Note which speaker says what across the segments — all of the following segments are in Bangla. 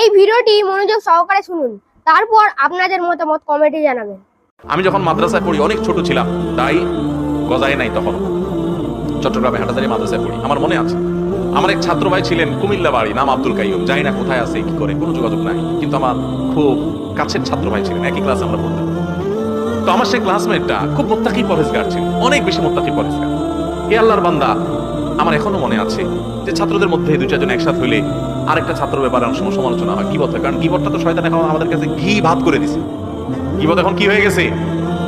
Speaker 1: এই ভিডিওটি মনোযোগ সহকারে শুনুন, তারপর আপনাদের মতামত কমেন্টে জানাবেন।
Speaker 2: আমি যখন মাদ্রাসায় পড়ি অনেক ছোট ছিলাম, তাই গজায় নাই তখন। চট্টগ্রামে হাটাজারি মাদ্রাসায় পড়ি। আমার মনে আছে আমার এক ছাত্র ভাই ছিলেন কুমিল্লা বাড়ি, নাম আব্দুল কাইয়ুম। জানি না কোথায় আছে কি করে, কোনো যোগাযোগ নাই, কিন্তু আমার খুব কাছের ছাত্র ভাই ছিলেন, একই ক্লাসে আমরা পড়তাম। তো আমার সেই ক্লাসমেটটা খুব মুত্তাকি পরহেজগার ছিল, অনেক বেশি মুত্তাকি পরহেজগার। এ আল্লাহর বান্দা, আমার এখনো মনে আছে যে ছাত্রদের মধ্যে দুই চারজন একসাথে হইলে আরেকটা ছাত্র ব্যাপারে অনেক সময় সমালোচনা হয়, গীবত হয়। কারণ গীবতটা তো শয়তান এখন আমাদের কাছে ঘি ভাত করে দিছে। গীবত এখন কি হয়ে গেছে?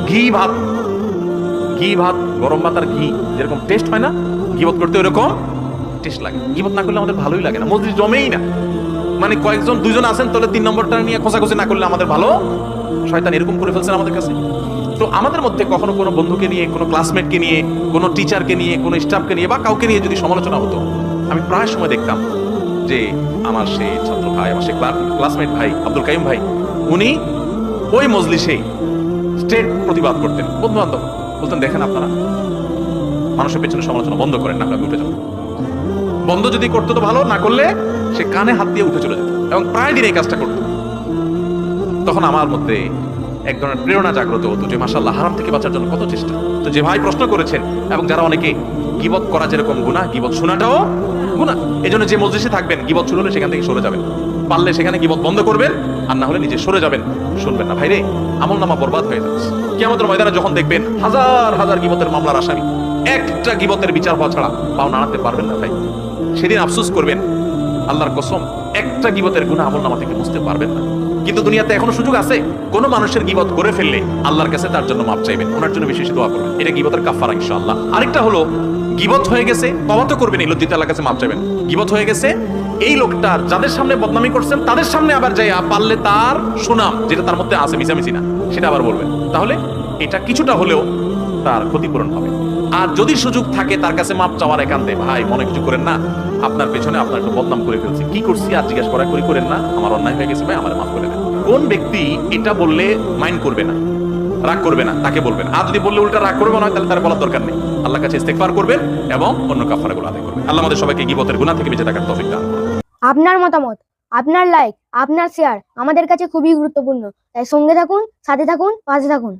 Speaker 2: ঘি ভাত। ঘি ভাত, গরম ভাত আর ঘি যেরকম টেস্ট হয় না, গীবত করতে ওরকম টেস্ট লাগে। গীবত না করলে আমাদের ভালোই লাগে না, মজলিস জমেই না। মানে কয়েকজন দুইজন আছেন, তাহলে 3 নম্বরটা নিয়ে খোঁচাখুচি না করলে আমাদের ভালো। শয়তান এরকম করে ফেলছেন আমাদের কাছে। তো আমাদের মধ্যে কখনো কোনো বন্ধুকে নিয়ে, কোনো ক্লাসমেটকে নিয়ে, কোনো টিচারকে নিয়ে, কোনো স্টাফকে নিয়ে বা কাউকে নিয়ে যদি সমালোচনা হতো, আমি প্রায় সময় দেখতাম যে আমার সেই ছাত্র ভাই, আমার সেই ক্লাসমেট ভাই আব্দুল কাইয়ুম ভাই, উনি ওই মজলিসেই স্ট্রেট প্রতিবাদ করতেন। বন্ধু বান্ধব বলতেন, দেখেন আপনারা মানুষের পেছনে সমালোচনা বন্ধ করেন না, উঠে যান। বন্ধ যদি করতো তো ভালো, না করলে সে কানে হাত দিয়ে উঠে চলে যেত, এবং প্রায় দিন এই কাজটা করতো। তখন আমার মধ্যে এক ধরনের প্রেরণা জাগ্রত হতো যে মাশাআল্লাহ, হারাম থেকে বাঁচার জন্য কত চেষ্টা। তো যে ভাই প্রশ্ন করেছেন, এবং যারা অনেকে গীবত করা যেরকম গুনাহ, গীবত শোনাটাও গুনাহ। এজন্য যে মজলিসে থাকবেন, গীবত শুরু হলে সেখান থেকে সরে যাবেন। পারলে সেখানে গীবত বন্ধ করবেন, আর না হলে নিজে সরে যাবেন, শুনবেন না। ভাইরে, আমলনামা বরবাদ হয়ে যাচ্ছে। কিয়ামতের ময়দানে যখন দেখবেন হাজার হাজার গীবতের মামলার আসামি, একটা গীবতের বিচার হওয়া ছাড়া পাও নাড়াতে পারবেন না ভাই। সেদিন আফসোস করবেন, আল্লাহর কসম, একটা গীবতের গুনাহ আমলনামা থেকে মুছতে পারবেন না। কিন্তু দুনিয়াতে এখনো সুযোগ আছে, কোন মানুষের গীবত করে ফেললে আল্লাহর কাছে তার জন্য মাপ চাইবেন, ওনার জন্য বেশি বেশি দোয়া করবেন। এটা গীবতের কাফারা ইনশাআল্লাহ। আরেকটা হলো, গীবত হয়ে গেছে, তওবা তো করবেন, এই লজ্জিত আল্লাহর কাছে মাপ চাইবেন। গীবত হয়ে গেছে, এই লোকটার যাদের সামনে বদনামি করছেন তাদের সামনে আবার যাইয়া পারলে তার সুনাম যেটা তার মধ্যে আছে মিছামিছি না, সেটা আবার বলবেন। তাহলে এটা কিছুটা হলেও তার ক্ষতিপূরণ হবে। আর যদি সুযোগ থাকে তার কাছে মাপ চাওয়ার, একান্তে ভাই মনে কিছু করেন না, আপনার পেছনে আপনার একটু বদনাম করে ফেলছি, কি করছি আর জিজ্ঞাসা করা করেন না, আমার অন্যায় হয়ে গেছে ভাই, আমার মাফ করে দেন। কোন ব্যক্তি এটা বললে মাইন্ড করবে না, রাগ করবে না, তাকে বলবেন। আর যদি বললে উল্টা রাগ করবে না, তাহলে তার বলার দরকার নেই। আল্লাহর কাছে ইস্তেগফার করবেন এবং অন্য কাফারাগুলো আদায় করবেন। আল্লাহ আমাদের সবাইকে গীবতের গুনাহ থেকে বেঁচে থাকার তৌফিক দান করুন।
Speaker 1: আপনার মতামত, আপনার লাইক, আপনার শেয়ার আমাদের কাছে খুবই গুরুত্বপূর্ণ। তাই সঙ্গে থাকুন, সাথে থাকুন, পাশে থাকুন।